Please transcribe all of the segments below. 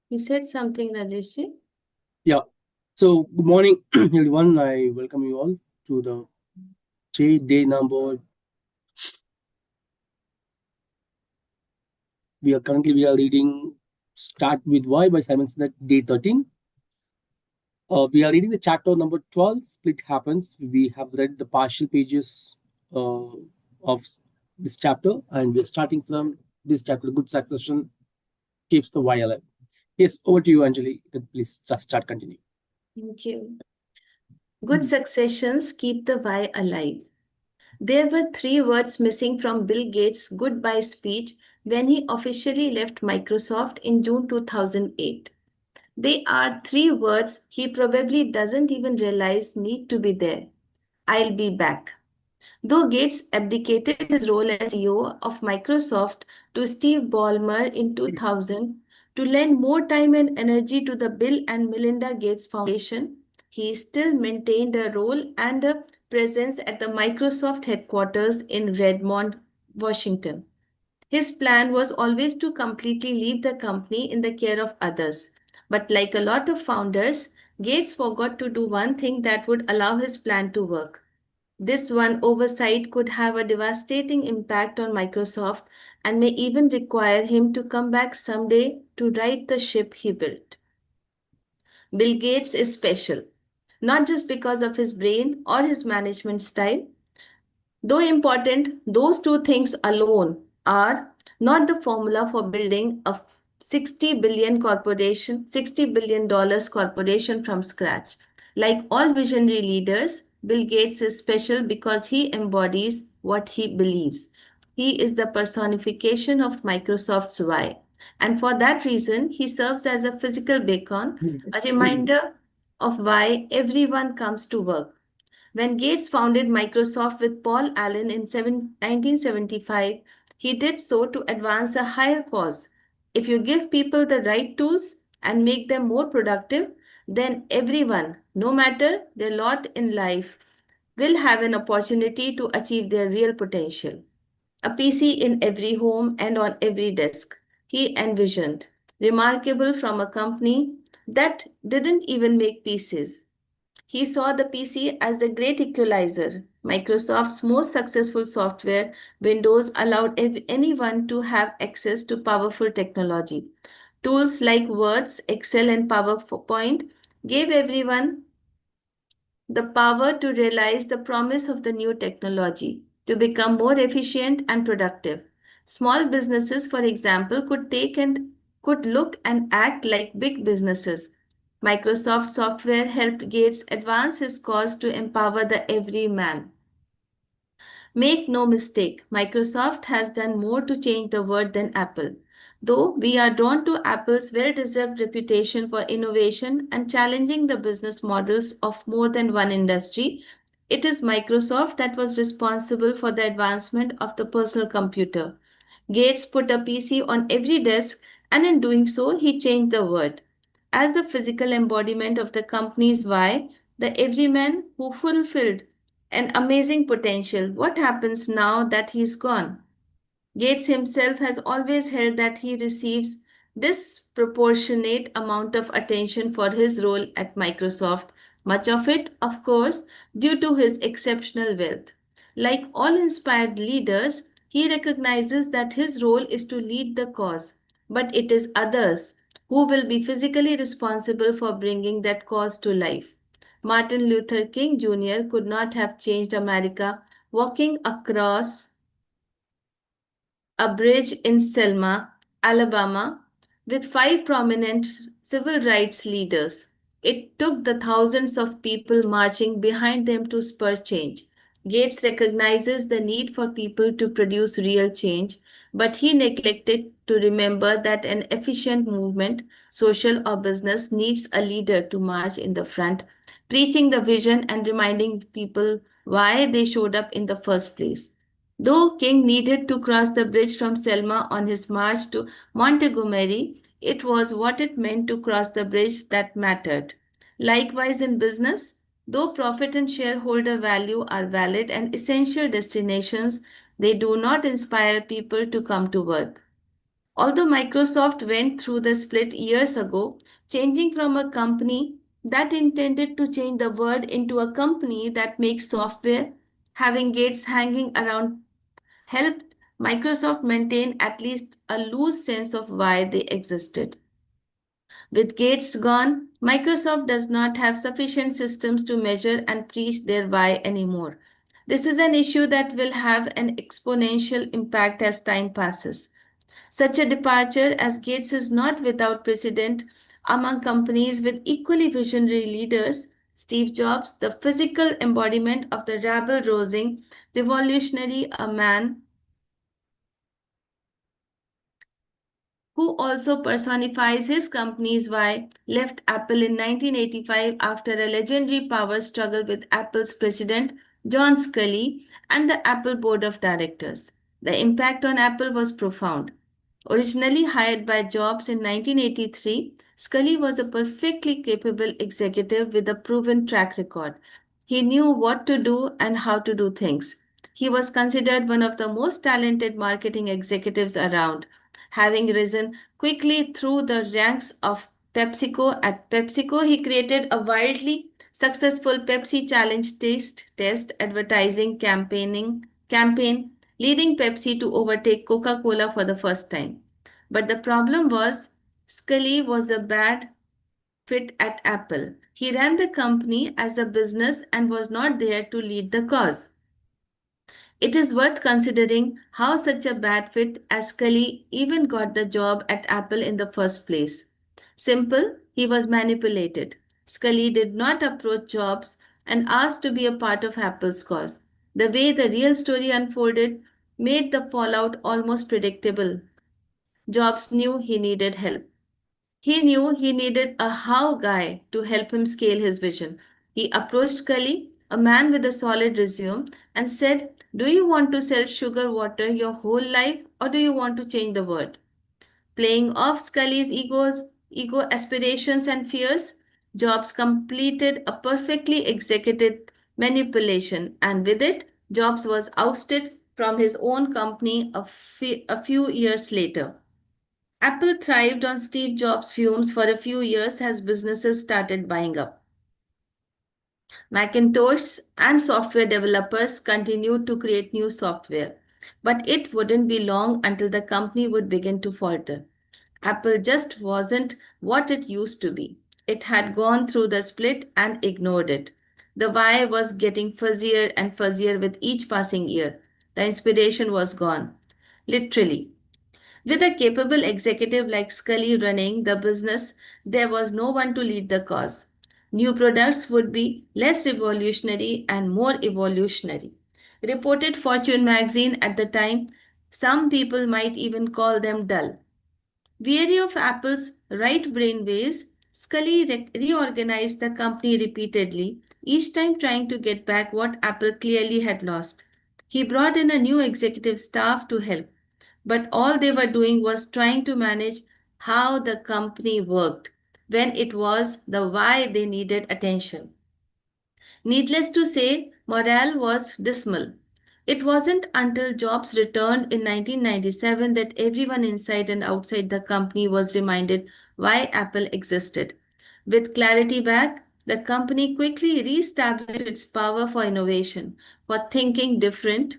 You said something, Rajesh ji? Yeah. So good morning, everyone. I welcome you all to the day number. We are reading Start with Why by Simon Sinek, day 13. We are reading the chapter number 12. Split happens. We have read the partial pages of this chapter, and we are starting from this chapter. Good succession keeps the why alive. Yes, over to you, Anjali. You can please start. Continue. Thank you. Good successions keep the why alive. There were three words missing from Bill Gates' goodbye speech when he officially left Microsoft in June 2008. They are three words he probably doesn't even realize need to be there. I'll be back. Though Gates abdicated his role as CEO of Microsoft to Steve Ballmer in 2000 to lend more time and energy to the Bill and Melinda Gates Foundation, he still maintained a role and a presence at the Microsoft headquarters in Redmond, Washington. His plan was always to completely leave the company in the care of others. But like a lot of founders, Gates forgot to do one thing that would allow his plan to work. This one oversight could have a devastating impact on Microsoft and may even require him to come back someday to right the ship he built. Bill Gates is special, not just because of his brain or his management style. Though important, those two things alone are not the formula for building a 60 billion dollars corporation from scratch. Like all visionary leaders, Bill Gates is special because he embodies what he believes. He is the personification of Microsoft's why. And for that reason, he serves as a physical beacon, a reminder of why everyone comes to work. When Gates founded Microsoft with Paul Allen in 1975, he did so to advance a higher cause. If you give people the right tools and make them more productive, then everyone, no matter their lot in life, will have an opportunity to achieve their real potential. A PC in every home and on every desk, he envisioned. Remarkable from a company that didn't even make PCs. He saw the PC as the great equalizer. Microsoft's most successful software, Windows, allowed anyone to have access to powerful technology. Tools like Words, Excel, and PowerPoint gave everyone the power to realize the promise of the new technology, to become more efficient and productive. Small businesses, for example, could look and act like big businesses. Microsoft software helped Gates advance his cause to empower the everyman. Make no mistake, Microsoft has done more to change the world than Apple. Though we are drawn to Apple's well deserved reputation for innovation and challenging the business models of more than one industry, it is Microsoft that was responsible for the advancement of the personal computer. Gates put a PC on every desk, and in doing so, he changed the world. As the physical embodiment of the company's why, the everyman who fulfilled an amazing potential, what happens now that he's gone? Gates himself has always held that he receives disproportionate amount of attention for his role at Microsoft, much of it, of course, due to his exceptional wealth. Like all inspired leaders, he recognizes that his role is to lead the cause, but it is others who will be physically responsible for bringing that cause to life. Martin Luther King Jr. could not have changed America walking across a bridge in Selma, Alabama, with five prominent civil rights leaders. It took the thousands of people marching behind them to spur change. Gates recognizes the need for people to produce real change, but he neglected to remember that an efficient movement, social or business, needs a leader to march in the front, preaching the vision and reminding people why they showed up in the first place. Though King needed to cross the bridge from Selma on his march to Montgomery, it was what it meant to cross the bridge that mattered. Likewise, in business, though profit and shareholder value are valid and essential destinations, They do not inspire people to come to work. Although Microsoft went through the split years ago, changing from a company that intended to change the world into a company that makes software, having Gates hanging around helped Microsoft maintain at least a loose sense of why they existed. With Gates gone, Microsoft does not have sufficient systems to measure and preach their why anymore. This is an issue that will have an exponential impact as time passes. Such a departure as Gates is not without precedent among companies with equally visionary leaders. Steve Jobs, the physical embodiment of the rabble rousing revolutionary, a man who also personifies his company's why, left Apple in 1985 after a legendary power struggle with Apple's president, John Sculley, and the Apple board of directors. The impact on Apple was profound. Originally hired by Jobs in 1983, Scully was a perfectly capable executive with a proven track record. He knew what to do and how to do things. He was considered one of the most talented marketing executives around, having risen quickly through the ranks of PepsiCo. At PepsiCo, he created a wildly successful Pepsi Challenge taste test advertising campaign, leading Pepsi to overtake Coca-Cola for the first time. But the problem was Scully was a bad fit at Apple. He ran the company as a business and was not there to lead the cause. It is worth considering how such a bad fit as Scully even got the job at Apple in the first place. Simple, he was manipulated. Scully did not approach Jobs and ask to be a part of Apple's cause. The way the real story unfolded made the fallout almost predictable. Jobs knew he needed help. He knew he needed a how guy to help him scale his vision. He approached Scully, a man with a solid resume, and said, "Do you want to sell sugar water your whole life or do you want to change the world?" Playing off Scully's ego aspirations and fears, Jobs completed a perfectly executed manipulation, and with it, Jobs was ousted from his own company a few years later. Apple thrived on Steve Jobs' fumes for a few years as businesses started buying up. Macintosh and software developers continued to create new software, but it wouldn't be long until the company would begin to falter. Apple just wasn't what it used to be. It had gone through the split and ignored it. The why was getting fuzzier and fuzzier with each passing year. The inspiration was gone. Literally. With a capable executive like Scully running the business, there was no one to lead the cause. New products would be less revolutionary and more evolutionary. Reported Fortune magazine at the time, some people might even call them dull. Weary of Apple's right brain ways, Scully reorganized the company repeatedly, each time trying to get back what Apple clearly had lost. He brought in a new executive staff to help, but all they were doing was trying to manage how the company worked when it was the why they needed attention. Needless to say, morale was dismal. It wasn't until Jobs returned in 1997 that everyone inside and outside the company was reminded why Apple existed. With clarity back, the company quickly reestablished its power for innovation, for thinking different,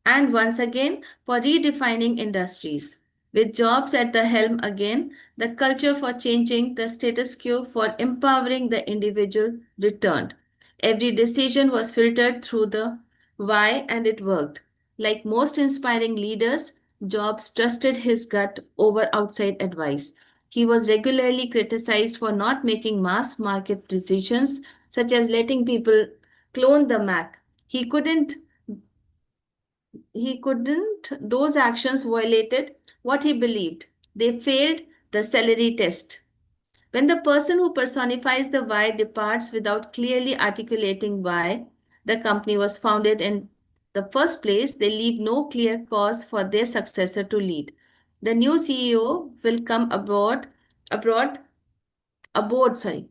and once again for redefining industries. With Jobs at the helm again, the culture for changing the status quo for empowering the individual returned. Every decision was filtered through the why and it worked. Like most inspiring leaders, Jobs trusted his gut over outside advice. He was regularly criticized for not making mass market decisions, such as letting people clone the Mac. Those actions violated what he believed. They failed the celery test. When the person who personifies the why departs without clearly articulating why the company was founded in the first place, they leave no clear cause for their successor to lead. The new CEO will come aboard, aboard, sorry,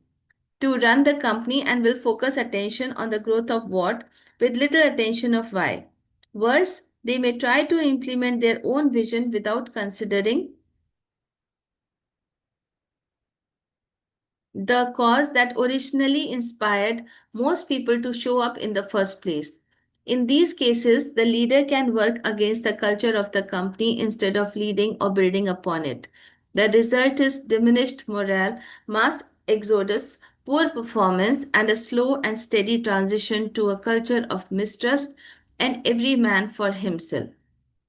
to run the company and will focus attention on the growth of what with little attention of why. Worse, they may try to implement their own vision without considering the cause that originally inspired most people to show up in the first place. In these cases, the leader can work against the culture of the company instead of leading or building upon it. The result is diminished morale, mass exodus, poor performance, and a slow and steady transition to a culture of mistrust and every man for himself.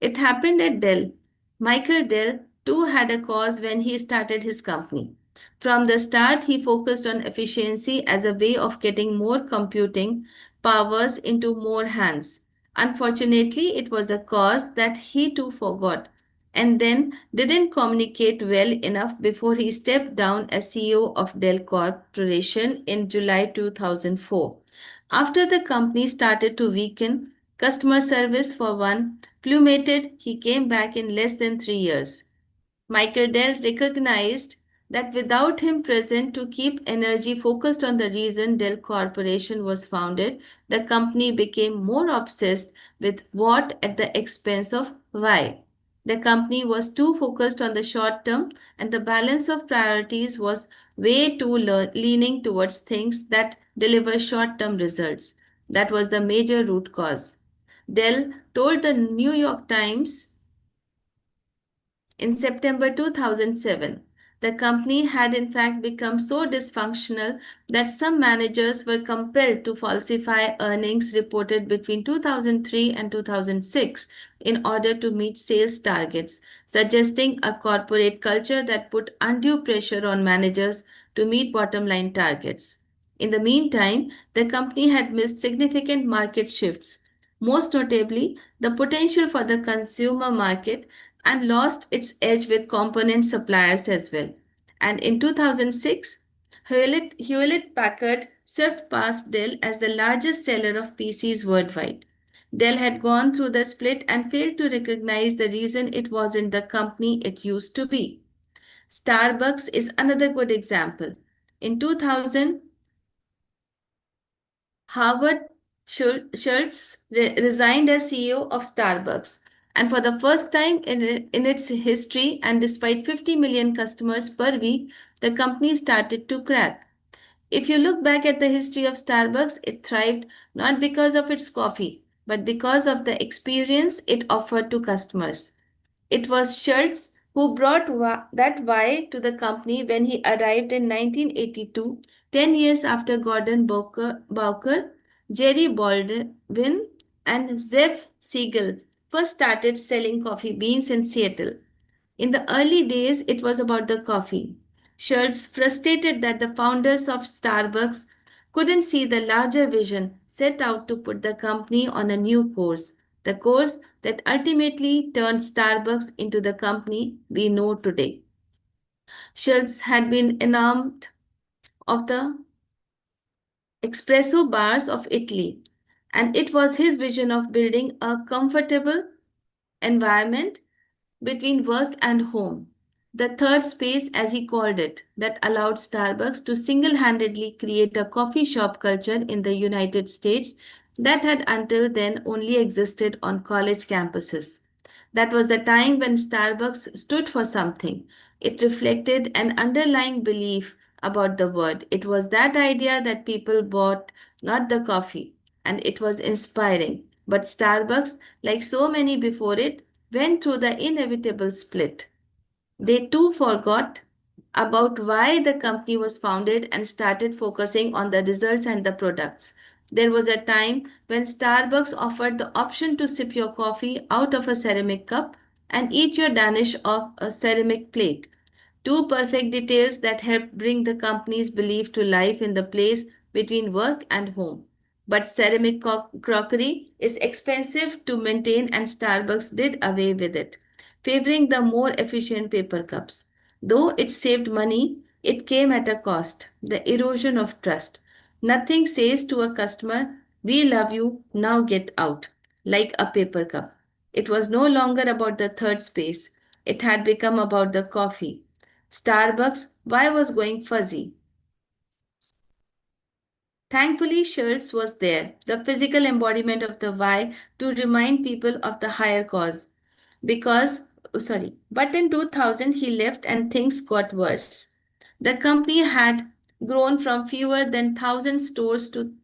It happened at Dell. Michael Dell too had a cause when he started his company. From the start, he focused on efficiency as a way of getting more computing powers into more hands. Unfortunately, it was a cause that he too forgot and then didn't communicate well enough before he stepped down as CEO of Dell Corporation in July 2004. After the company started to weaken, customer service for one plummeted, he came back in less than 3 years. Michael Dell recognized that without him present to keep energy focused on the reason Dell Corporation was founded, the company became more obsessed with what at the expense of why. The company was too focused on the short term, and the balance of priorities was way too leaning towards things that deliver short term results. That was the major root cause. Dell told the New York Times in September 2007, the company had in fact become so dysfunctional that some managers were compelled to falsify earnings reported between 2003 and 2006 in order to meet sales targets, suggesting a corporate culture that put undue pressure on managers to meet bottom line targets. In the meantime, the company had missed significant market shifts, most notably the potential for the consumer market, and lost its edge with component suppliers as well. And in 2006, Hewlett Packard swept past Dell as the largest seller of PCs worldwide. Dell had gone through the split and failed to recognize the reason it wasn't the company it used to be. Starbucks is another good example. In 2000, Howard Schultz resigned as CEO of Starbucks. And for the first time in its history, and despite 50 million customers per week, the company started to crack. If you look back at the history of Starbucks, it thrived not because of its coffee, but because of the experience it offered to customers. It was Schultz who brought that why to the company when he arrived in 1982, 10 years after Gordon Bowker, Jerry Baldwin, and Zev Siegel first started selling coffee beans in Seattle. In the early days, it was about the coffee. Schultz, frustrated that the founders of Starbucks couldn't see the larger vision, set out to put the company on a new course, the course that ultimately turned Starbucks into the company we know today. Schultz had been enamored of the espresso bars of Italy, and it was his vision of building a comfortable environment between work and home. The third space, as he called it, that allowed Starbucks to single handedly create a coffee shop culture in the United States that had until then only existed on college campuses. That was the time when Starbucks stood for something. It reflected an underlying belief about the word. It was that idea that people bought, not the coffee, and it was inspiring. But Starbucks, like so many before it, went through the inevitable split. They too forgot about why the company was founded and started focusing on the results and the products. There was a time when Starbucks offered the option to sip your coffee out of a ceramic cup and eat your Danish off a ceramic plate. Two perfect details that helped bring the company's belief to life in the place between work and home. But ceramic crockery is expensive to maintain, and Starbucks did away with it, favoring the more efficient paper cups. Though it saved money, it came at a cost, the erosion of trust. Nothing says to a customer, "We love you, now get out," like a paper cup. It was no longer about the third space, it had become about the coffee. Starbucks, why was going fuzzy? Thankfully, Schultz was there, the physical embodiment of the why, to remind people of the higher cause. But in 2000 he left and things got worse. The company had grown from fewer than 1,000 stores to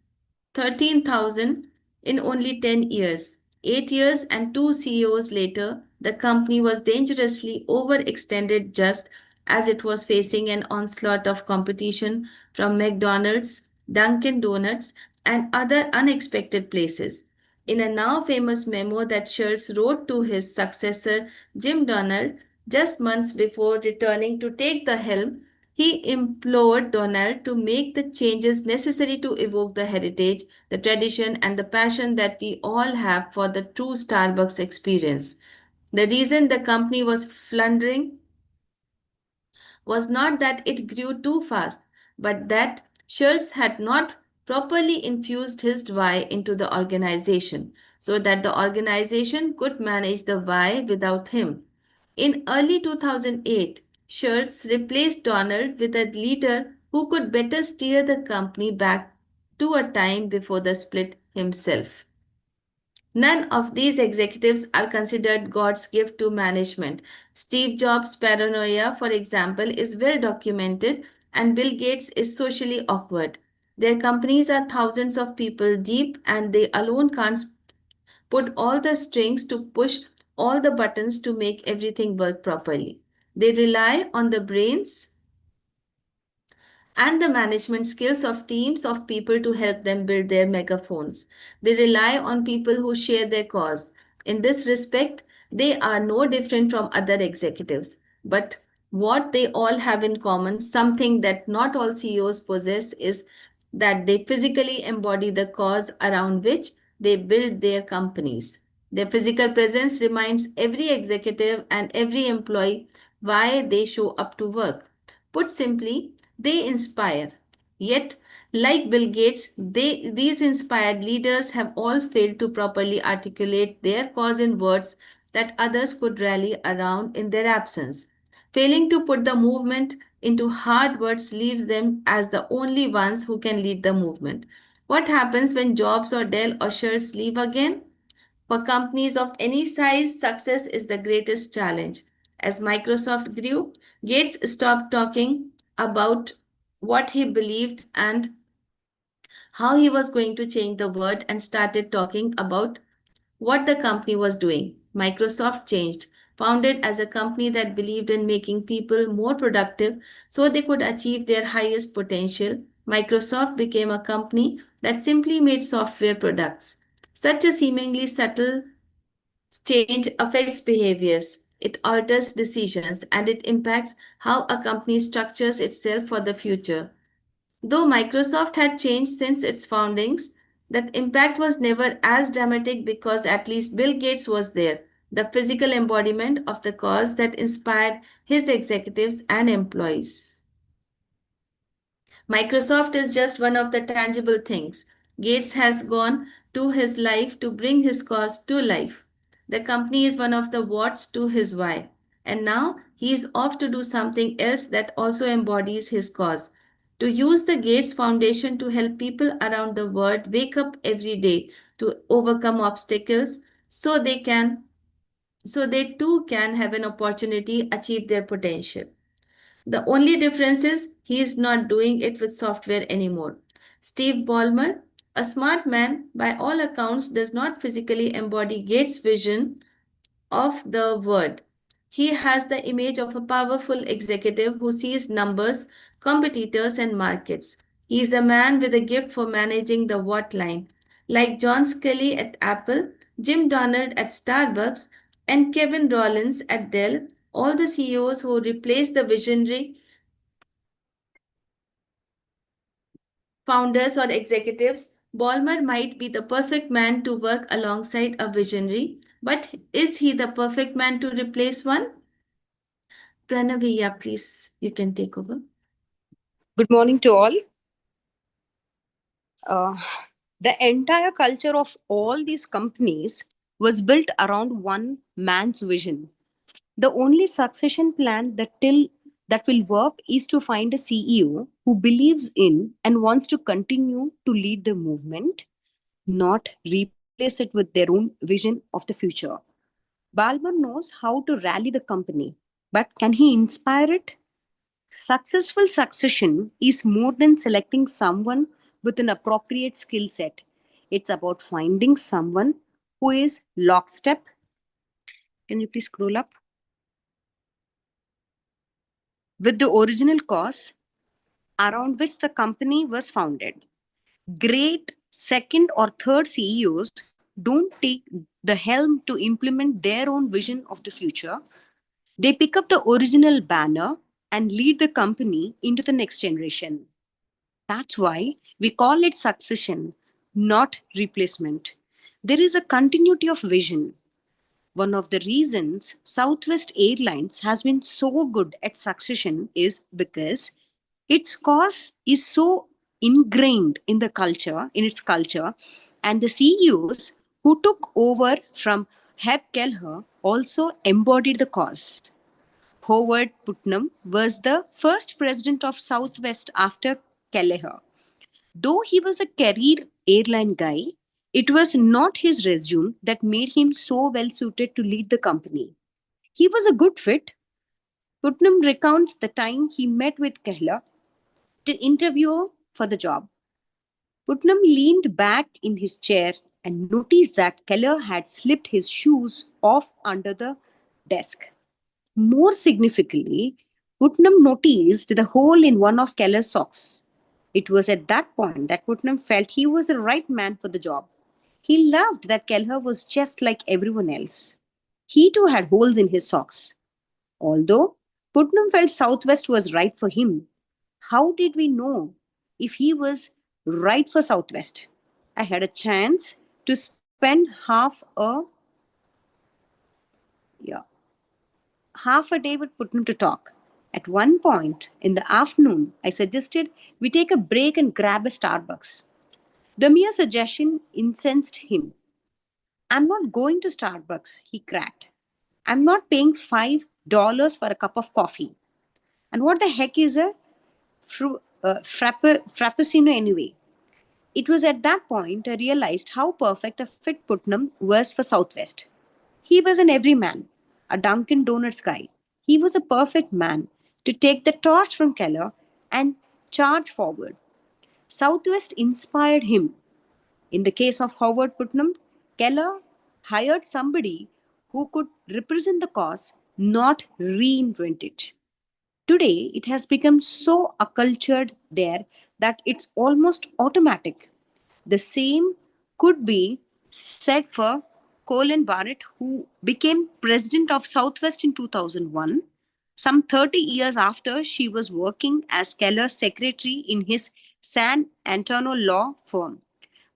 13,000 in only 10 years. 8 years and two CEOs later, the company was dangerously overextended just as it was facing an onslaught of competition from McDonald's, Dunkin' Donuts, and other unexpected places. In a now famous memo that Schultz wrote to his successor, Jim Donald, just months before returning to take the helm, he implored Donald to make the changes necessary to evoke the heritage, the tradition, and the passion that we all have for the true Starbucks experience. The reason the company was floundering was not that it grew too fast, but that Schultz had not properly infused his why into the organization so that the organization could manage the why without him. In early 2008, Schultz replaced Donald with a leader who could better steer the company back to a time before the split himself. None of these executives are considered God's gift to management. Steve Jobs' paranoia, for example, is well documented, and Bill Gates is socially awkward. Their companies are thousands of people deep, and they alone can't put all the strings to push all the buttons to make everything work properly. They rely on the brains and the management skills of teams of people to help them build their megaphones. They rely on people who share their cause. In this respect, they are no different from other executives. But what they all have in common, something that not all CEOs possess, is that they physically embody the cause around which they build their companies. Their physical presence reminds every executive and every employee why they show up to work. Put simply, they inspire. Yet, like Bill Gates, these inspired leaders have all failed to properly articulate their cause in words that others could rally around in their absence. Failing to put the movement into hard words leaves them as the only ones who can lead the movement. What happens when Jobs or Dell or Schultz leave again? For companies of any size, success is the greatest challenge. As Microsoft grew, Gates stopped talking about what he believed and how he was going to change the world and started talking about what the company was doing. Microsoft changed, founded as a company that believed in making people more productive so they could achieve their highest potential. Microsoft became a company that simply made software products. Such a seemingly subtle change affects behaviors, it alters decisions, and it impacts how a company structures itself for the future. Though Microsoft had changed since its foundings, the impact was never as dramatic because at least Bill Gates was there, the physical embodiment of the cause that inspired his executives and employees. Microsoft is just one of the tangible things. Gates has gone to his life to bring his cause to life. The company is one of the what's to his why. And now he is off to do something else that also embodies his cause. To use the Gates Foundation to help people around the world wake up every day to overcome obstacles so they too can have an opportunity achieve their potential. The only difference is he is not doing it with software anymore. Steve Ballmer, a smart man by all accounts, does not physically embody Gates' vision of the word. He has the image of a powerful executive who sees numbers, competitors, and markets. He is a man with a gift for managing the what line. Like John Scully at Apple, Jim Donald at Starbucks, and Kevin Rollins at Dell, all the CEOs who replaced the visionary founders or executives, Ballmer might be the perfect man to work alongside a visionary, but is he the perfect man to replace one? Pranaviya, please, you can take over. Good morning to all. Uh, the entire culture of all these companies was built around one man's vision. The only succession plan that till that will work is to find a CEO who believes in and wants to continue to lead the movement, not replace it with their own vision of the future. Balmer knows how to rally the company, but can he inspire it? Successful succession is more than selecting someone with an appropriate skill set. It's about finding someone who is lockstep. Can you please scroll up? With the original cause around which the company was founded. Great second or third CEOs don't take the helm to implement their own vision of the future. They pick up the original banner and lead the company into the next generation. That's why we call it succession, not replacement. There is a continuity of vision. One of the reasons Southwest Airlines has been so good at succession is because its cause is so ingrained in the culture, in its culture, and the CEOs who took over from Heb Kelleher also embodied the cause. Howard Putnam was the first president of Southwest after Kelleher. Though he was a career airline guy, it was not his resume that made him so well suited to lead the company. He was a good fit. Putnam recounts the time he met with Kelleher to interview for the job. Putnam leaned back in his chair and noticed that Keller had slipped his shoes off under the desk. More significantly, Putnam noticed the hole in one of Keller's socks. It was at that point that Putnam felt he was the right man for the job. He loved that Keller was just like everyone else. He too had holes in his socks. Although Putnam felt Southwest was right for him, how did we know if he was right for Southwest? I had a chance to spend yeah, half a day with Putnam to talk. At one point in the afternoon, I suggested we take a break and grab a Starbucks. The mere suggestion incensed him. I'm not going to Starbucks, he cracked. I'm not paying $5 for a cup of coffee. And what the heck is a frappuccino anyway? It was at that point I realized how perfect a fit Putnam was for Southwest. He was an everyman, a Dunkin' Donuts guy. He was a perfect man to take the torch from Keller and charge forward. Southwest inspired him. In the case of Howard Putnam, Keller hired somebody who could represent the cause, not reinvent it. Today, it has become so accultured there that it's almost automatic. The same could be said for Colin Barrett, who became president of Southwest in 2001, some 30 years after she was working as Keller's secretary in his San Antonio law firm.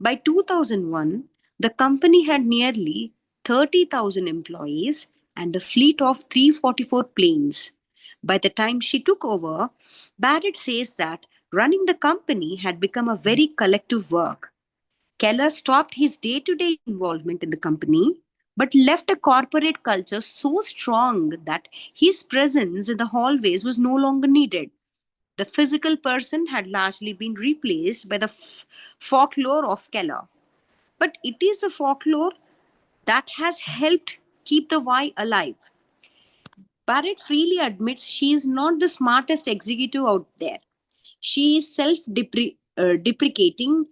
By 2001, the company had nearly 30,000 employees and a fleet of 344 planes. By the time she took over, Barrett says that running the company had become a very collective work. Keller stopped his day to day involvement in the company, but left a corporate culture so strong that his presence in the hallways was no longer needed. The physical person had largely been replaced by the folklore of Keller. But it is the folklore that has helped keep the why alive. Barrett freely admits she is not the smartest executive out there. She is self deprecating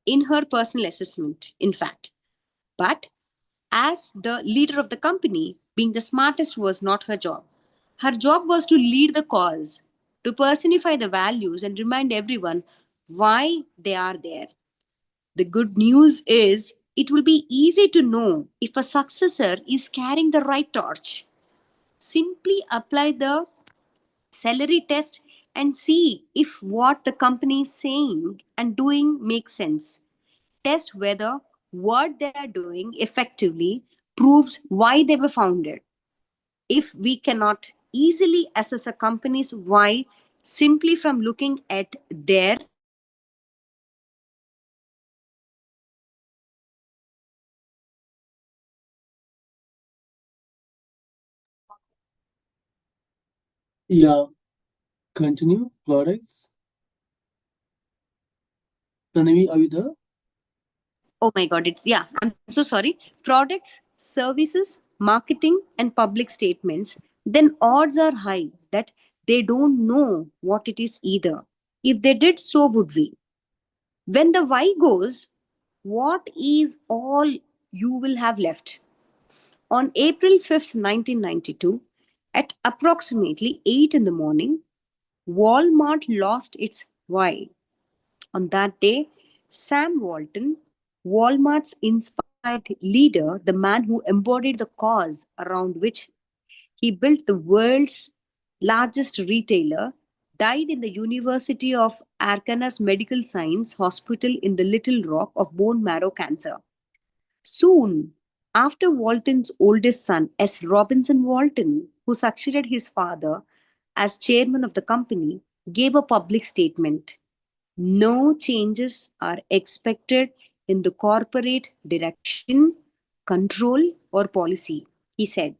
in her personal assessment, in fact. But as the leader of the company, being the smartest was not her job. Her job was to lead the cause, to personify the values and remind everyone why they are there. The good news is it will be easy to know if a successor is carrying the right torch. Simply apply the celery test and see if what the company is saying and doing makes sense. Test whether what they are doing effectively proves why they were founded. If we cannot easily assess a company's why simply from looking at their Yeah. continue. Products. Pranavi, are you there? Oh my God, I'm so sorry. Products, services, marketing, and public statements, then odds are high that they don't know what it is either. If they did, so would we. When the why goes, what is all you will have left? On April 5th, 1992, at approximately 8 in the morning, Walmart lost its why. On that day, Sam Walton, Walmart's inspired leader, the man who embodied the cause around which he built the world's largest retailer, died in the University of Arkansas Medical Science Hospital in the Little Rock of bone marrow cancer. Soon after, Walton's oldest son, S. Robinson Walton, who succeeded his father as chairman of the company, gave a public statement. No changes are expected in the corporate direction, control, or policy, he said.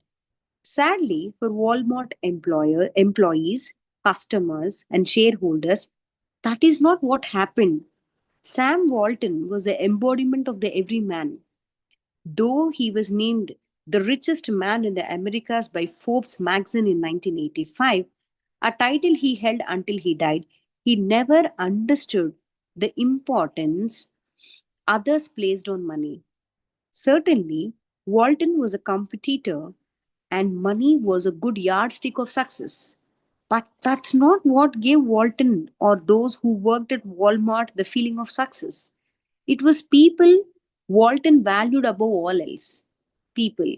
Sadly, for Walmart employees, customers, and shareholders, that is not what happened. Sam Walton was the embodiment of the everyman. Though he was named the richest man in the Americas by Forbes magazine in 1985, a title he held until he died, he never understood the importance others placed on money. Certainly, Walton was a competitor and money was a good yardstick of success. But that's not what gave Walton or those who worked at Walmart the feeling of success. It was people Walton valued above all else. People.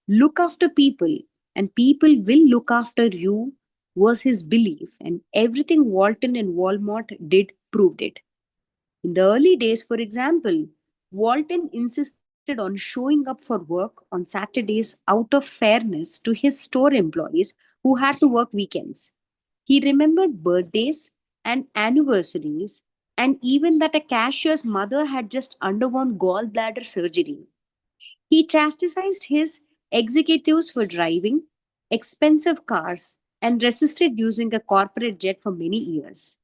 Look after people, and people will look after you, was his belief, and everything Walton and Walmart did proved it. In the early days, for example, Walton insisted on showing up for work on Saturdays out of fairness to his store employees who had to work weekends. He remembered birthdays and anniversaries, and even that a cashier's mother had just undergone gallbladder surgery. He chastised his executives for driving expensive cars and resisted using a corporate jet for many years.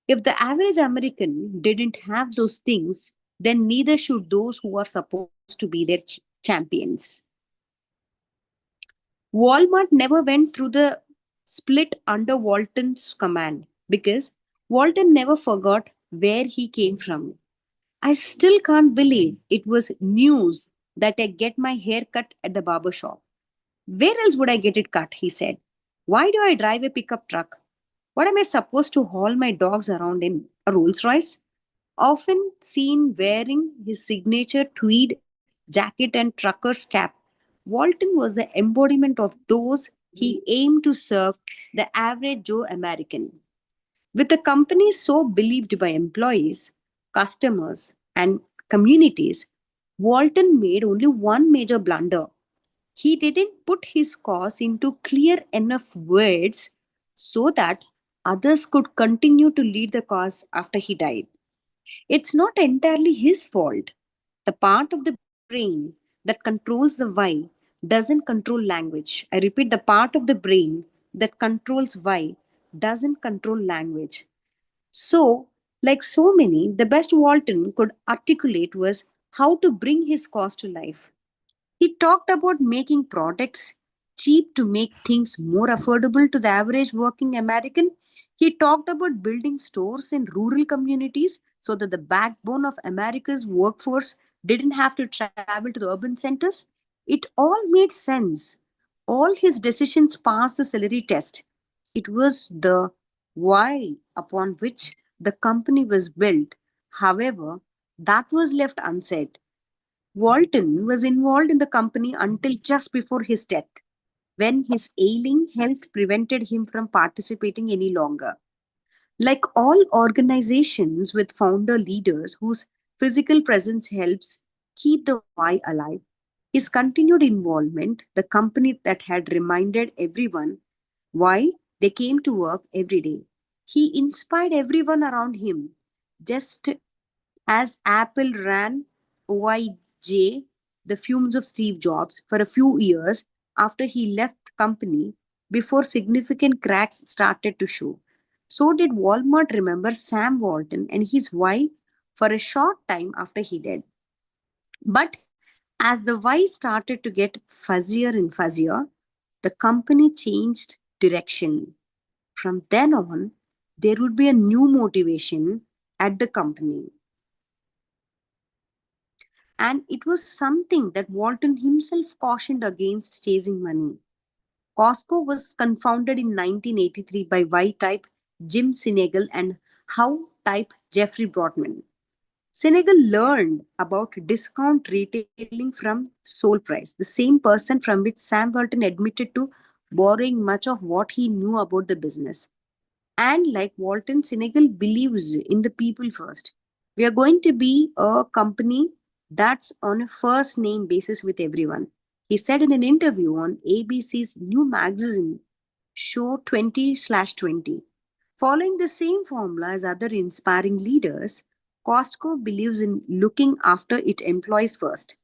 If the average American didn't have those things, then neither should those who are supposed to be their champions. Walmart never went through the split under Walton's command because Walton never forgot where he came from. I still can't believe it was news that I get my hair cut at the barber shop. Where else would I get it cut? He said. Why do I drive a pickup truck? What am I supposed to haul my dogs around in? A Rolls Royce? Often seen wearing his signature tweed jacket and trucker's cap, Walton was the embodiment of those he aimed to serve, the average Joe American. With a company so believed by employees, customers, and communities, Walton made only one major blunder. He didn't put his cause into clear enough words so that others could continue to lead the cause after he died. It's not entirely his fault. The part of the brain that controls the why doesn't control language. I repeat, the part of the brain that controls why doesn't control language. So, like so many, the best Walton could articulate was how to bring his cause to life. He talked about making products cheap to make things more affordable to the average working American. He talked about building stores in rural communities so that the backbone of America's workforce didn't have to travel to the urban centers. It all made sense. All his decisions passed the celery test. It was the why upon which the company was built. However, that was left unsaid. Walton was involved in the company until just before his death, when his ailing health prevented him from participating any longer. Like all organizations with founder leaders whose physical presence helps keep the why alive, his continued involvement, the company that had reminded everyone why they came to work every day. He inspired everyone around him, just as Apple ran OIJ, the fumes of Steve Jobs, for a few years after he left the company before significant cracks started to show. So did Walmart remember Sam Walton and his why for a short time after he did. But as the why started to get fuzzier and fuzzier, the company changed direction. From then on, there would be a new motivation at the company. And it was something that Walton himself cautioned against chasing money. Costco was confounded in 1983 by Y type Jim Sinegal and How type Jeffrey Brotman. Senegal learned about discount retailing from Soul Price, the same person from which Sam Walton admitted to borrowing much of what he knew about the business. And like Walton, Senegal believes in the people first. We are going to be a company that's on a first name basis with everyone. He said in an interview on ABC's new magazine show 20/20. Following the same formula as other inspiring leaders, Costco believes in looking after its employees first.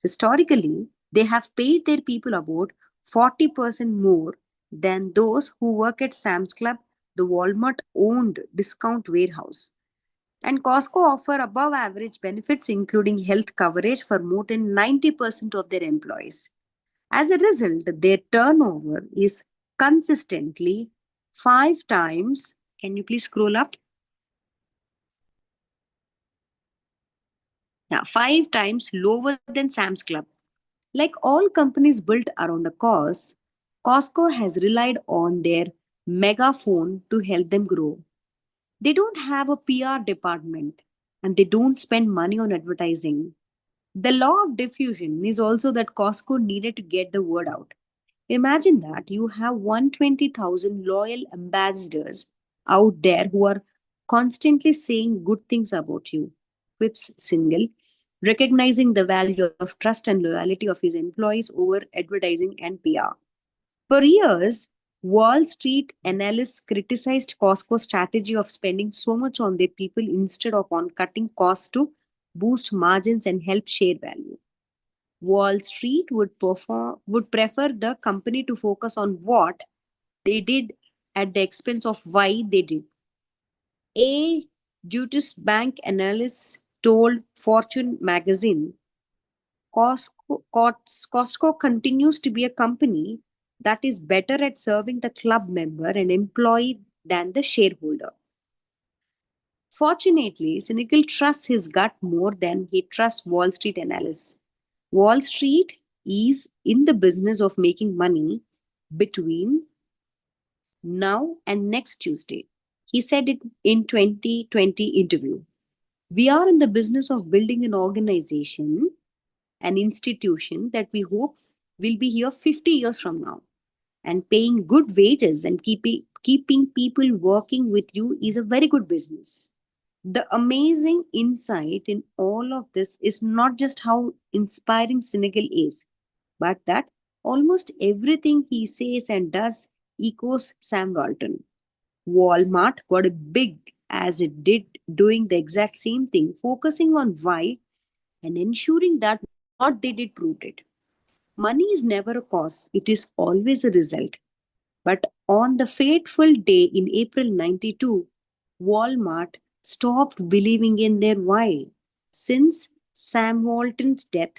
Historically, they have paid their people about 40% more than those who work at Sam's Club, the Walmart owned discount warehouse. And Costco offer above average benefits, including health coverage for more than 90% of their employees. As a result, their turnover is consistently 5 times. Can you please scroll up? Yeah, 5 times lower than Sam's Club. Like all companies built around a cause, Costco has relied on their megaphone to help them grow. They don't have a PR department and they don't spend money on advertising. The law of diffusion is also that Costco needed to get the word out. Imagine that you have 120,000 loyal ambassadors out there who are constantly saying good things about you. Quips Single, recognizing the value of trust and loyalty of his employees over advertising and PR. For years, Wall Street analysts criticized Costco's strategy of spending so much on their people instead of on cutting costs to boost margins and help share value. Wall Street would prefer the company to focus on what they did at the expense of why they did. A Deutsche Bank analyst told Fortune magazine Costco continues to be a company that is better at serving the club member and employee than the shareholder. Fortunately, Cynical trusts his gut more than he trusts Wall Street analysts. Wall Street is in the business of making money between now and next Tuesday. He said it in 2020 interview. We are in the business of building an organization, an institution that we hope will be here 50 years from now. And paying good wages and keeping people working with you is a very good business. The amazing insight in all of this is not just how inspiring Senegal is, but that almost everything he says and does echoes Sam Walton. Walmart got a big as it did doing the exact same thing, focusing on why and ensuring that what they did proved it. Money is never a cause, it is always a result. But on the fateful day in April 92, Walmart stopped believing in their why. Since Sam Walton's death,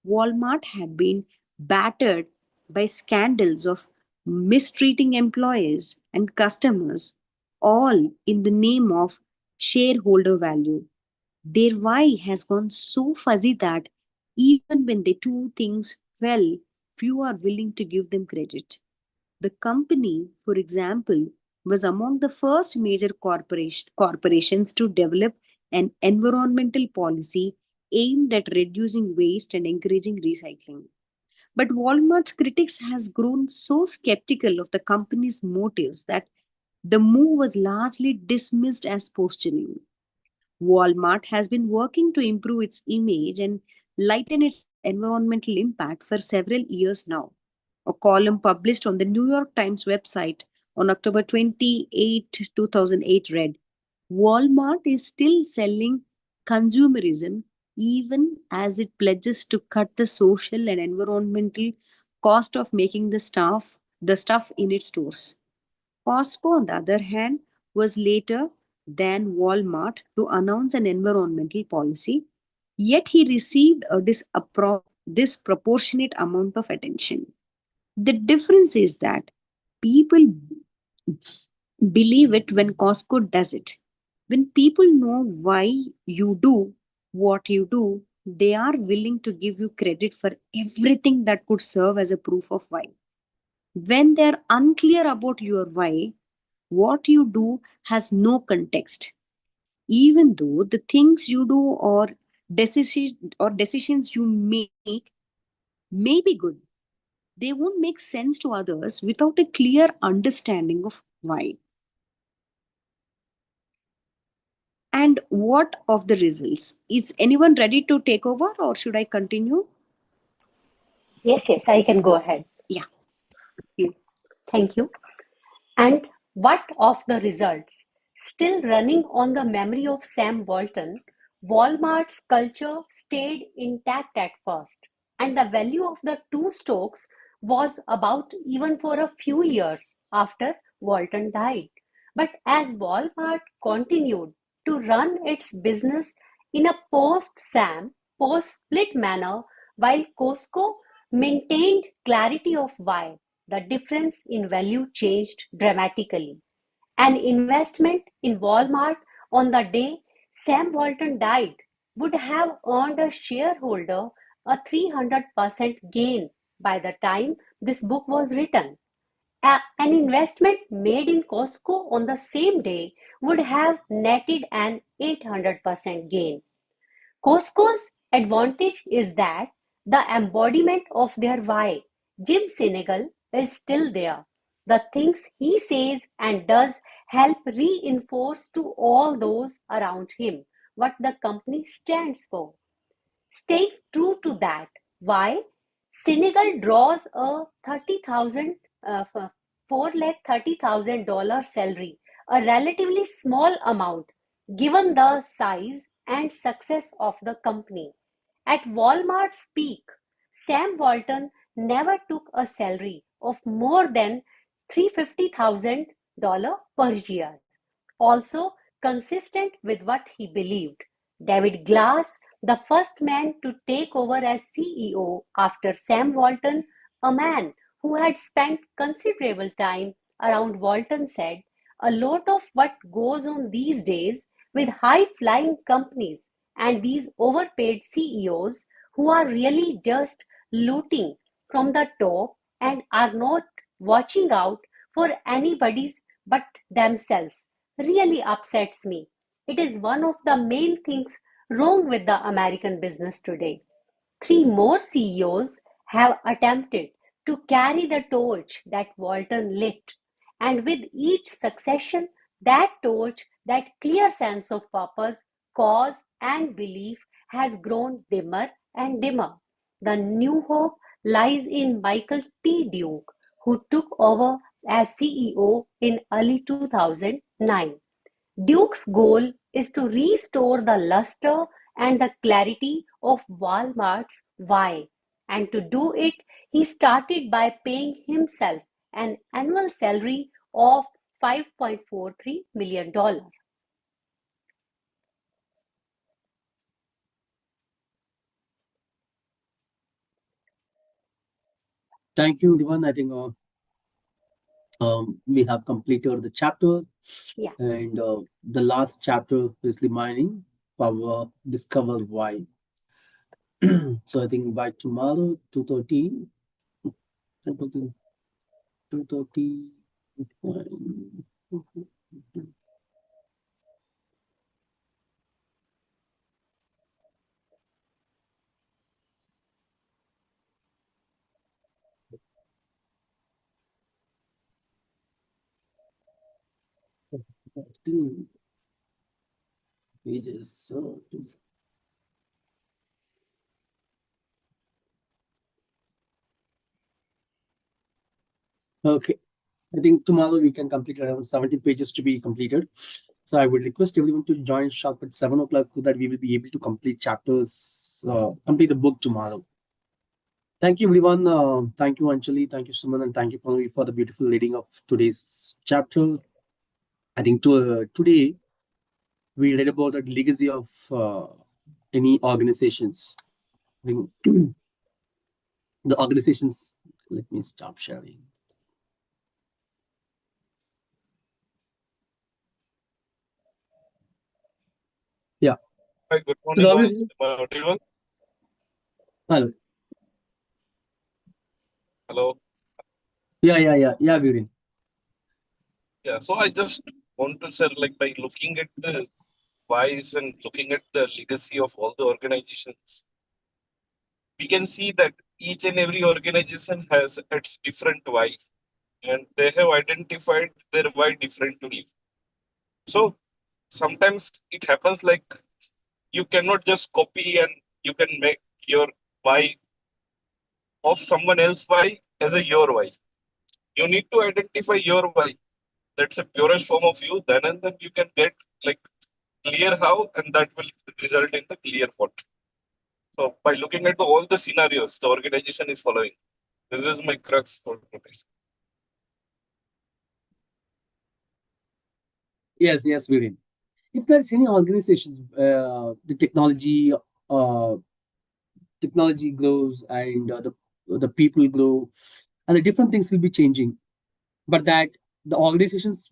Walmart had been battered by scandals of mistreating employees and customers, all in the name of shareholder value. Their why has gone so fuzzy that even when they do things well, few are willing to give them credit. The company, for example, was among the first major corporations to develop an environmental policy aimed at reducing waste and encouraging recycling. But Walmart's critics has grown so skeptical of the company's motives that the move was largely dismissed as posturing. Walmart has been working to improve its image and lighten its environmental impact for several years now. A column published on the New York Times website on October 28, 2008 read, Walmart is still selling consumerism even as it pledges to cut the social and environmental cost of making the stuff in its stores. Costco, on the other hand, was later than Walmart to announce an environmental policy, yet he received a disproportionate amount of attention. The difference is that people believe it when Costco does it. When people know why you do what you do, they are willing to give you credit for everything that could serve as a proof of why. When they're unclear about your why, what you do has no context. Even though the things you do or decisions you make may be good, they won't make sense to others without a clear understanding of why. And what of the results? Is anyone ready to take over or should I continue? Yes, I can go ahead. Yeah. Thank you. And what of the results? Still running on the memory of Sam Walton, Walmart's culture stayed intact at first, and the value of the two stocks was about even for a few years after Walton died. But as Walmart continued to run its business in a post-Sam, post-split manner, while Costco maintained clarity of why, the difference in value changed dramatically. An investment in Walmart on the day Sam Walton died would have earned a shareholder a 300% gain by the time this book was written. An investment made in Costco on the same day would have netted an 800% gain. Costco's advantage is that the embodiment of their why, Jim Sinegal, is still there. The things he says and does help reinforce to all those around him what the company stands for. Stay true to that. Why? Senegal draws a 30,000 $430,000 salary, a relatively small amount given the size and success of the company. At Walmart's peak, Sam Walton never took a salary of more than $350,000 per year. Also consistent with what he believed. David Glass, the first man to take over as CEO after Sam Walton, a man who had spent considerable time around Walton, said, "A lot of what goes on these days with high flying companies and these overpaid CEOs who are really just looting from the top and are not watching out for anybody but themselves really upsets me. It is one of the main things wrong with the American business today. Three more CEOs have attempted to carry the torch that Walton lit, and with each succession, that torch, that clear sense of purpose, cause, and belief has grown dimmer and dimmer. The new hope lies in Michael T. Duke, who took over as CEO in early 2009. Duke's goal is to restore the luster and the clarity of Walmart's why. And to do it, he started by paying himself an annual salary of $5.43 million. Thank you, everyone. I think we have completed the chapter, Yeah. and the last chapter is the mining power. Discover why. So I think by tomorrow, 2:30, 2:30. Pages. Okay. I think tomorrow we can complete around 70 pages to be completed. So I would request everyone to join sharp at 7 o'clock so that we will be able to complete chapters, complete the book tomorrow. Thank you, everyone. Thank you, Anjali. Thank you, Suman. And thank you, Panavi, for the beautiful reading of today's chapter. I think today we read about the legacy of any organizations. I think the organizations. Let me stop sharing. Yeah. Hi, good So morning, all. Ravi, Am I audible? hello. Hello. Yeah, Viren. Yeah, so I just want to say, like, by looking at the whys and looking at the legacy of all the organizations, we can see that each and every organization has its different why, and they have identified their why differently. So sometimes it happens like you cannot just copy and you can make your why of someone else why as a your why. You need to identify your why. That's a purest form of you. Then and then you can get like clear how, and that will result in the clear what. So by looking at all the scenarios the organization is following, this is my crux for today. Yes, Viren. If there's any organizations, the uh, technology grows and the people grow, and the different things will be changing. But that the organizations,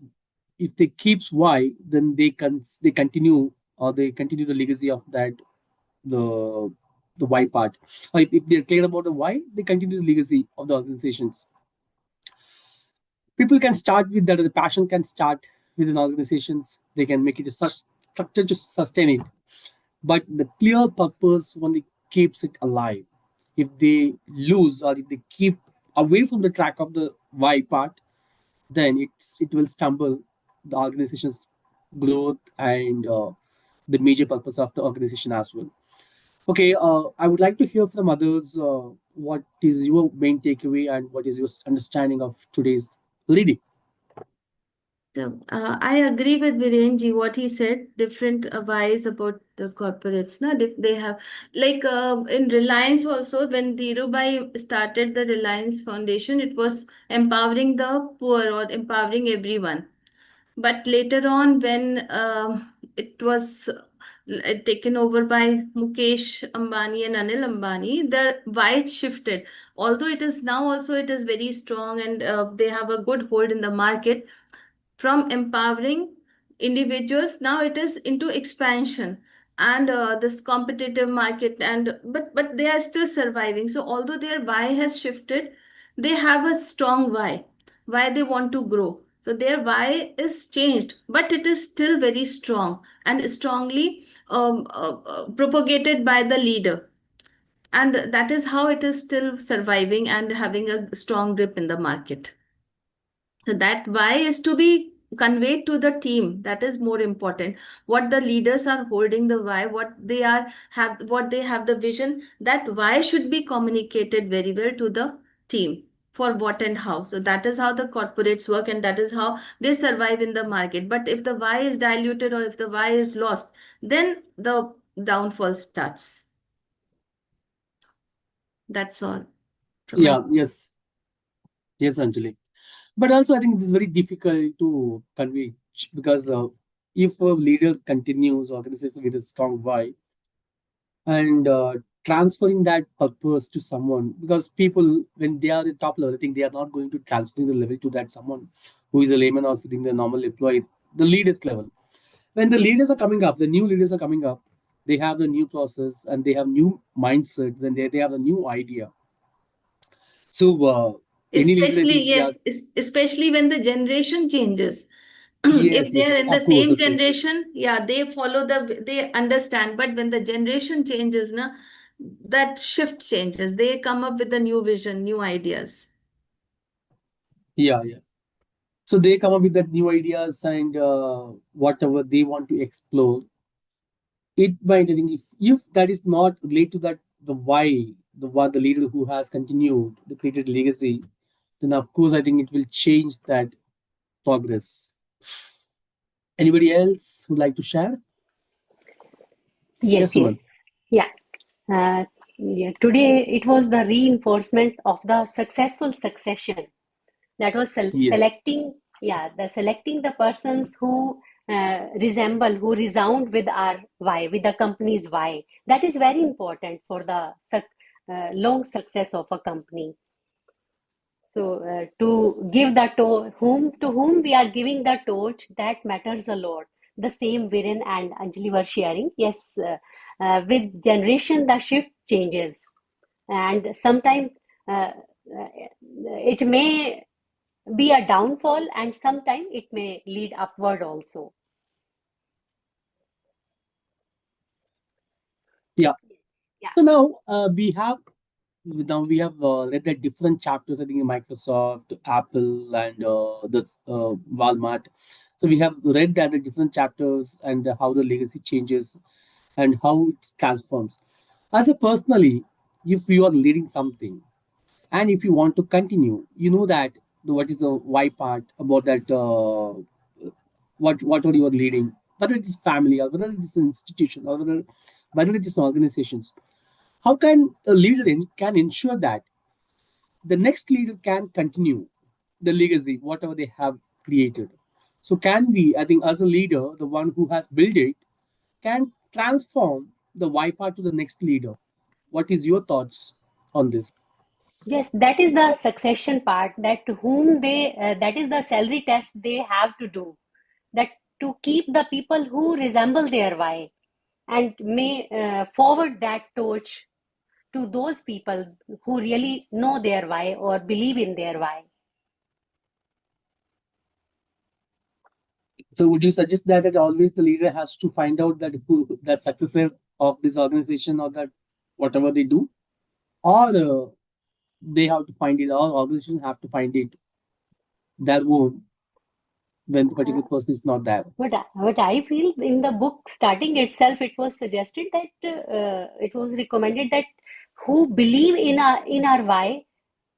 if they keeps why, then they continue, or they continue the legacy of that, the the why part. Or if they're clear about the why, they continue the legacy of the organizations. People can start with that. The passion can start within organizations. They can make it a such structure to sustain it, but the clear purpose only keeps it alive. If they lose, or if they keep away from the track of the why part, then it will stumble the organization's growth and the major purpose of the organization as well. Okay, I would like to hear from others. What is your main takeaway and what is your understanding of today's leading? So, I agree with Virenji what he said. Different whys about the corporates. Na, they have like in Reliance also, when Dhirubhai started the Reliance Foundation, it was empowering the poor or empowering everyone. But later on, when it was taken over by Mukesh Ambani and Anil Ambani, the why shifted. Although it is now also it is very strong and they have a good hold in the market, from empowering individuals now it is into expansion and this competitive market, and but they are still surviving. So although their why has shifted, they have a strong why they want to grow. So their why is changed, but it is still very strong and strongly propagated by the leader, and that is how it is still surviving and having a strong grip in the market. So that why is to be conveyed to the team. That is more important. What the leaders are holding the why, what they have the vision. That why should be communicated very well to the team for what and how. So that is how the corporates work, and that is how they survive in the market. But if the why is diluted or if the why is lost, then the downfall starts. That's all from my. Yeah, yes, Anjali. But also, I think it is very difficult to convey because if a leader continues organization with a strong why and transferring that purpose to someone, because people, when they are the top level, I think they are not going to transfer the level to that someone who is a layman or sitting the normal employee, the leaders level. When the leaders are coming up, the new leaders are coming up, they have the new process and they have new mindset, then they have a new idea. So any leader, I Especially, think, yeah, yes, especially when the generation changes. yes, If they yes, are yes, in the same of course. generation, yeah, they follow they understand. But when the generation changes, na, that shift changes. They come up with a new vision, new ideas. Yeah. So they come up with that new ideas and whatever they want to explore. It might, I think, if that is not related to that, the why, the what the leader who has continued the created legacy, then of course I think it will change that progress. Anybody else would like to share? Yes, Yes. Suman. Yeah. Yeah. Today it was the reinforcement of the successful succession, that was Yes. selecting the selecting the persons who resemble, who resound with our why, with the company's why. That is very important for the long success of a company. So to give the to whom we are giving the torch, that matters a lot. The same Viren and Anjali were sharing. Yes, with generation the shift changes, and sometimes it may be a downfall, and sometimes it may lead upward also. Yeah. Yeah. So now we have read the different chapters. I think Microsoft, Apple, and this Walmart. So we have read that the different chapters and how the legacy changes and how it transforms. As a personally, if you are leading something and if you want to continue, you know that what is the why part about that. What are you are leading? Whether it is family or whether it is an institution or whether it is organizations. How can a leader can ensure that the next leader can continue the legacy, whatever they have created? So can we, I think, as a leader, the one who has built it, can transform the why part to the next leader? What is your thoughts on this? Yes, that is the succession part, that to whom they, that is the salary test they have to do, that to keep the people who resemble their why and may forward that torch to those people who really know their why or believe in their why. So would you suggest that always the leader has to find out that who the successor of this organization or that whatever they do, or they have to find it, or organizations have to find it their own when the particular person is not there? What I feel, in the book starting itself, it was suggested that it was recommended that who believe in our why,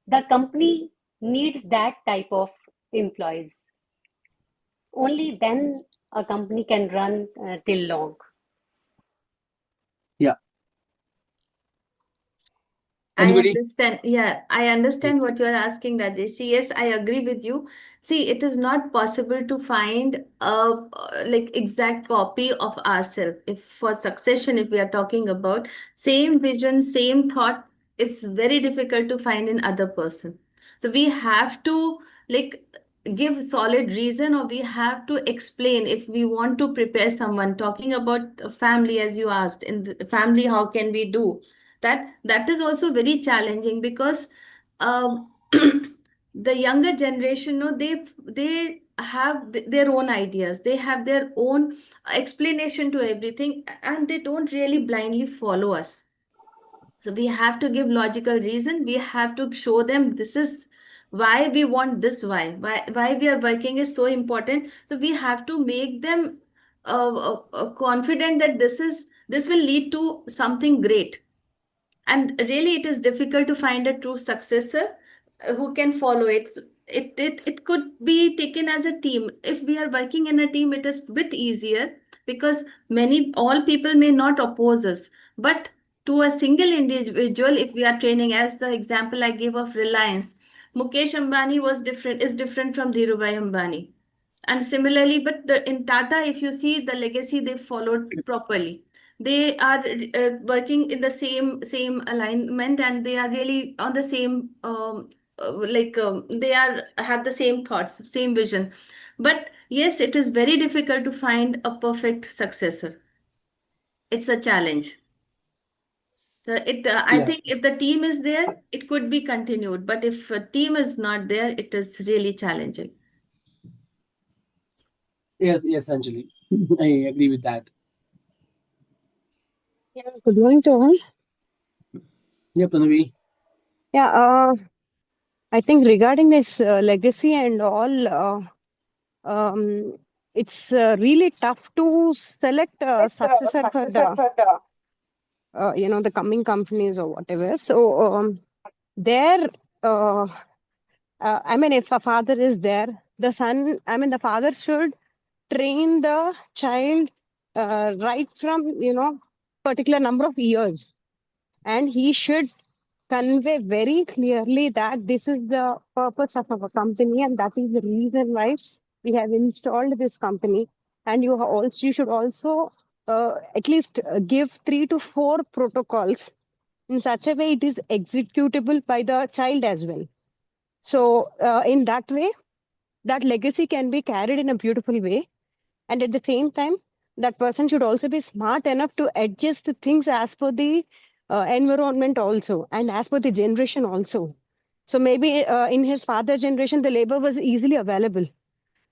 the company needs that type of employees. Only then a company can run till long. Yeah. I Anybody? understand. Yeah, I understand what you're asking, Rajesh. Yes, I agree with you. See, it is not possible to find a like exact copy of ourselves. If for succession, if we are talking about same vision, same thought, it's very difficult to find in other person. So we have to like give solid reason, or we have to explain if we want to prepare someone. Talking about a family, as you asked, in the family, how can we do? That is also very challenging because um, the younger generation, no, they have their own ideas, they have their own explanation to everything, and they don't really blindly follow us. So we have to give logical reason. We have to show them this is why we want this, why we are working is so important. So we have to make them confident that this will lead to something great. And really it is difficult to find a true successor who can follow it. It could be taken as a team. If we are working in a team, it is bit easier because many all people may not oppose us, but to a single individual, if we are training, as the example I gave of Reliance, Mukesh Ambani is different from Dhirubhai Ambani. And similarly, but in Tata, if you see the legacy, they followed properly. They are working in the same alignment, and they are really on the same they are have the same thoughts, same vision. But yes, it is very difficult to find a perfect successor. It's a challenge. I Yeah. think if the team is there, it could be continued. But if a team is not there, it is really challenging. Yes, Anjali. I agree with that. Yeah, good morning to all. Yeah, Pranavi. Yeah, I think regarding this legacy and all, it's really tough to select a successor for the the coming companies or whatever. So there, uh, I mean, if a father is there, the father should train the child right from particular number of years, and he should convey very clearly that this is the purpose of our company and that is the reason why we have installed this company. And you should also at least give 3 to 4 protocols in such a way it is executable by the child as well. So in that way, that legacy can be carried in a beautiful way. And at the same time, that person should also be smart enough to adjust the things as per the environment also and as per the generation also. So maybe in his father generation, the labor was easily available.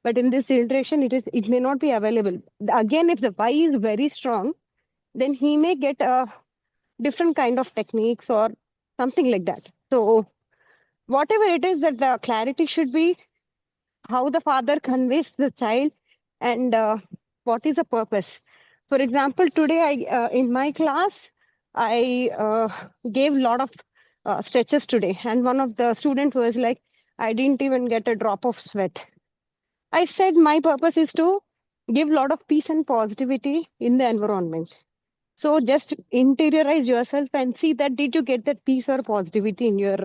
But in this generation, it may not be available. Again, if the why is very strong, then he may get a different kind of techniques or something like that. So whatever it is, that the clarity should be how the father conveys the child and what is the purpose. For example, today in my class, I gave a lot of stretches today, and one of the students was like, I didn't even get a drop of sweat. I said my purpose is to give a lot of peace and positivity in the environment. So just interiorize yourself and see that did you get that peace or positivity in your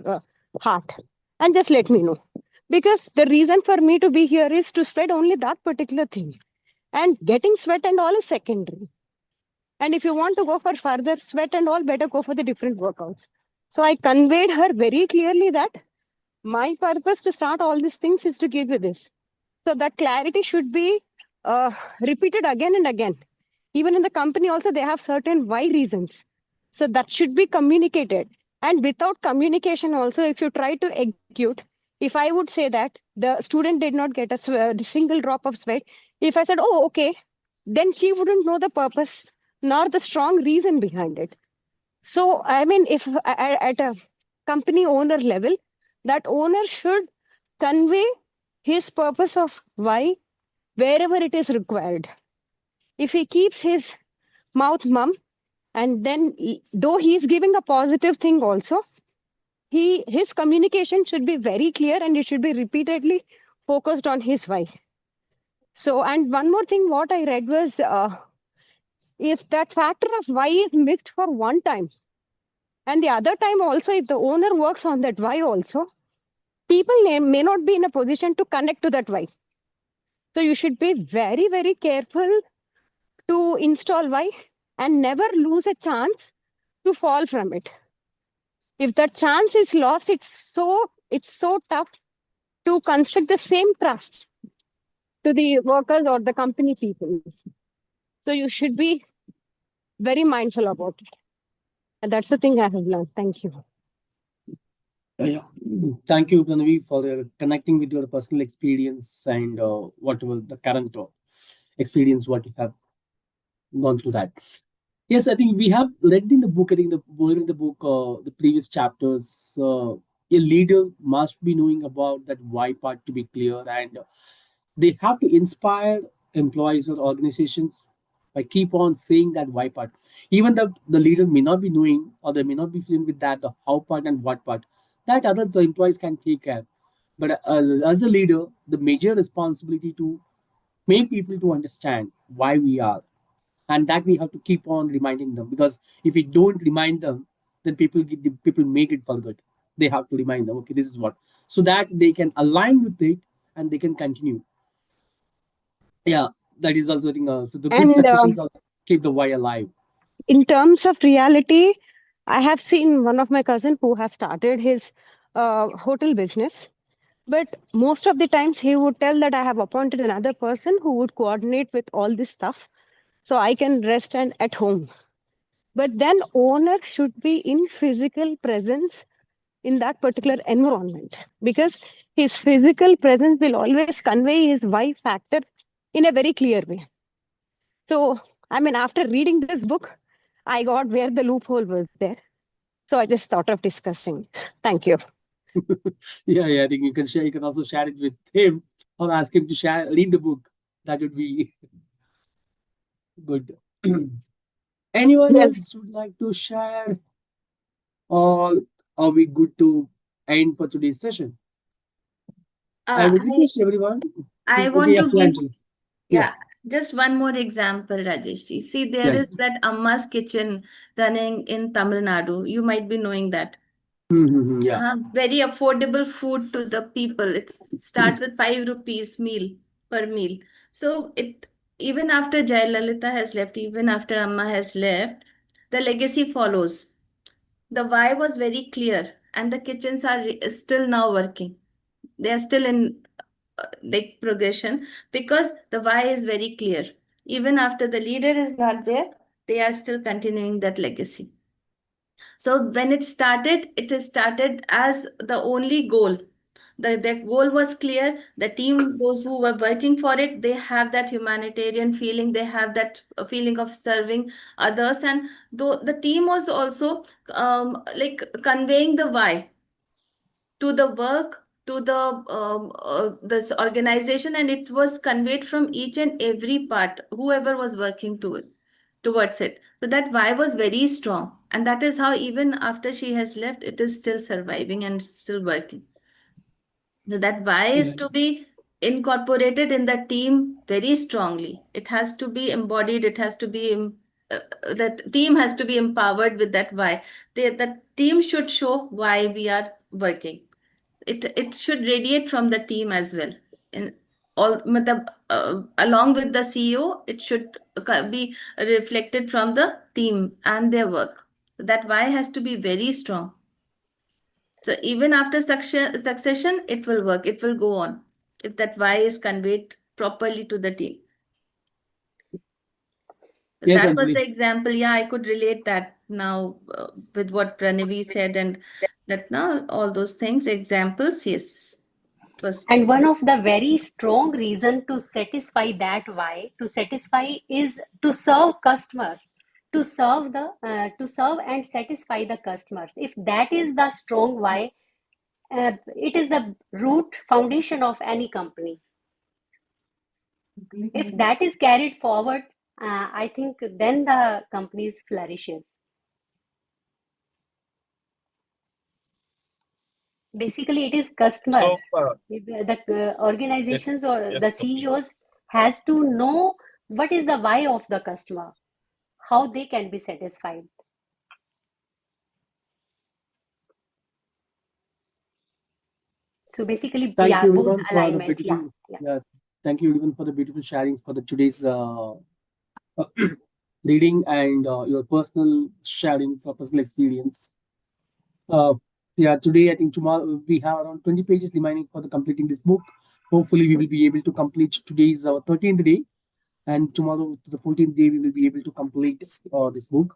heart, and just let me know. Because the reason for me to be here is to spread only that particular thing, and getting sweat and all is secondary. And if you want to go for further sweat and all, better go for the different workouts. So I conveyed her very clearly that my purpose to start all these things is to give you this. So that clarity should be repeated again and again. Even in the company also, they have certain why reasons. So that should be communicated. And without communication also, if you try to execute, if I would say that the student did not get a single drop of sweat, if I said, oh, okay, then she wouldn't know the purpose nor the strong reason behind it. So, I mean, if at a company owner level, that owner should convey his purpose of why wherever it is required. If he keeps his mouth mum, and then though he is giving a positive thing also, his communication should be very clear and it should be repeatedly focused on his why. So, and one more thing, what I read was if that factor of why is missed for one time, and the other time also, if the owner works on that why also, people may not be in a position to connect to that why. So you should be very, very careful to install why and never lose a chance to fall from it. If that chance is lost, it's so tough to construct the same trust to the workers or the company people. So you should be very mindful about it. And that's the thing I have learned. Thank you. Yeah. Thank you, Pranavi, for connecting with your personal experience and whatever the current experience, what you have gone through that. Yes, I think we have read in the book, I think the previous chapters, a leader must be knowing about that why part to be clear, and they have to inspire employees or organizations by keep on saying that why part. Even the leader may not be knowing or they may not be feeling with that, the how part and what part, that others, the employees can take care. But as a leader, the major responsibility to make people to understand why we are, and that we have to keep on reminding them, because if we don't remind them, then people make it forget. They have to remind them, okay, this is what, so that they can align with it and they can continue. Yeah, that is also, I think, so the good And successions also keep the why alive. in terms of reality, I have seen one of my cousin who has started his hotel business. But most of the times he would tell that I have appointed another person who would coordinate with all this stuff so I can rest and at home. But then owner should be in physical presence in that particular environment, because his physical presence will always convey his why factor in a very clear way. So, I mean, after reading this book, I got where the loophole was there. So I just thought of discussing. Thank you. Yeah, I think you can share. You can also share it with him or ask him to read the book. That would be good. Anyone Yes. else would like to share, or are we good to end for today's session? I would request everyone. I Okay, want yeah, to go ahead, give, Anjali. Yeah. just one more example, Rajeshji. See, there Yes. is that Amma's Kitchen running in Tamil Nadu. You might be knowing that. Yeah. Very affordable food to the people. It starts with 5 rupees meal per meal. So it even after Jayalalitha has left, even after Amma has left, the legacy follows. The why was very clear, and the kitchens are still now working. They are still in like progression because the why is very clear. Even after the leader is not there, they are still continuing that legacy. So when it is started as the only goal. The goal was clear. The team, those who were working for it, they have that humanitarian feeling. They have that feeling of serving others. And though the team was also like conveying the why to the work, to the this organization, and it was conveyed from each and every part, whoever was working to it towards it. So that why was very strong. And that is how even after she has left, it is still surviving and still working. So that why is to be incorporated in the team very strongly. It has to be embodied. It has to be, that team has to be empowered with that why. The team should show why we are working. It should radiate from the team as well. In all, along with the CEO, it should be reflected from the team and their work. That why has to be very strong. So even after succession, it will work. It will go on if that why is conveyed properly to the team. Yes, That was Anjali. the example. Yeah, I could relate that now with what Pranavi said, and that now all those things, examples, yes. It was And one of the very strong reason to satisfy that why, to satisfy is to serve customers, to serve and satisfy the customers. If that is the strong why, it is the root foundation of any company. If that is carried forward, I think then the company flourishes. Basically, it is customer. So, The yes, organizations or the yes, complete. CEOs has to know what is the why of the customer, how they can be satisfied. So basically, Thank yeah, you both everyone for the alignment. Yeah, beautiful. yeah. Yeah, thank you everyone for the beautiful sharing for the today's reading and your personal sharing for personal experience. Uh, yeah, today I think tomorrow we have around 20 pages remaining for the completing this book. Hopefully, we will be able to complete today's our 13th day, and tomorrow the 14th day we will be able to complete this book.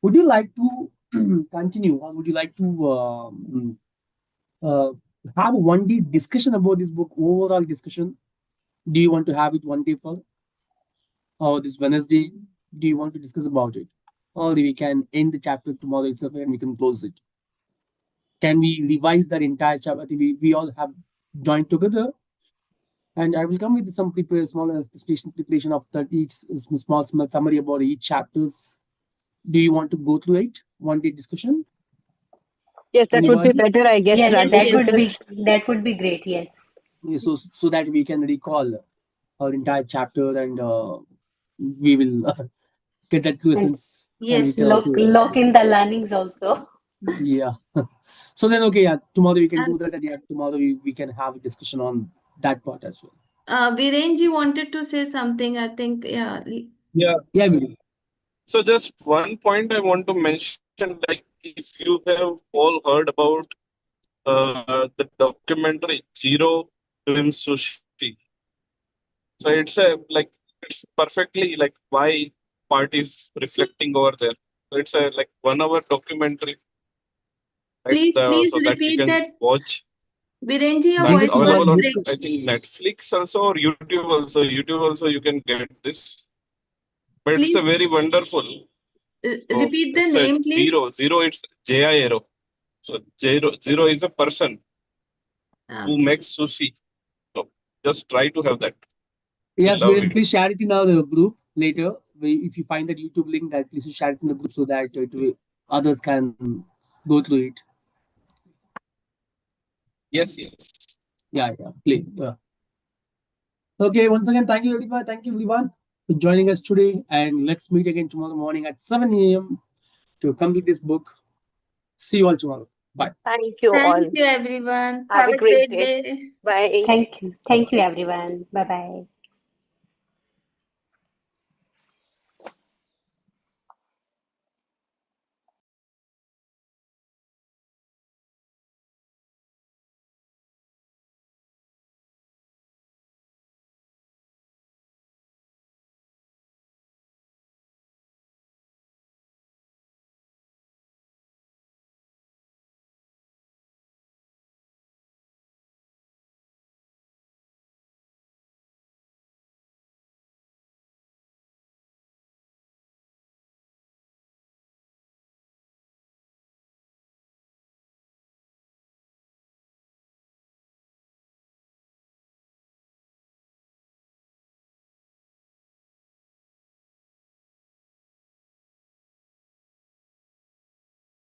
Would you like to continue, or would you like to uh, have a one day discussion about this book? Overall discussion. Do you want to have it one day for, or this Wednesday? Do you want to discuss about it, or we can end the chapter tomorrow itself and we can close it? Can we revise that entire chapter? I think we all have joined together, and I will come with some small preparation of that each small summary about each chapters. Do you want to go through it? One day discussion? Yes, that would be Anybody? better, I guess, Yes, yes, Rajesh, yes. because that would be great. Yes, Yeah, so that we can recall our entire chapter and we will get that true and essence and we Yes. can lock also lock in the learnings also. yeah. So then okay, yeah, tomorrow we can And do that, and yeah, tomorrow we can have a discussion on that part as well. Virenji wanted to say something, I think. Yeah. Yeah. Yeah, we will. So just one point I want to mention, like if you have all heard about the documentary Zero Grim Sushi. So it's a like it's perfectly like why part is reflecting over there. So it's a like 1 hour documentary, right? Please So that you repeat can that. watch. Virenji, your Zero That's voice to was available one on book. break. I think Netflix also or YouTube also. YouTube also you can get this. But it's a Please very wonderful. So repeat the it's a name, please. zero. It's J-I-R-O. So zero is a person who Okay. makes sushi. So just try to have that. You Yes, love we'll it. please share it in our group later. If you find that YouTube link, that please share it in the group so that others can go through it. Yes, yes. Yeah, please. Okay, once again, thank you everyone. Thank you everyone for joining us today, and let's meet again tomorrow morning at 7 a.m. to complete this book. See you all tomorrow. Bye. Thank you all. Thank you, everyone. Have Have a a great great day. day. Bye. Thank you. Thank you, everyone. Bye bye.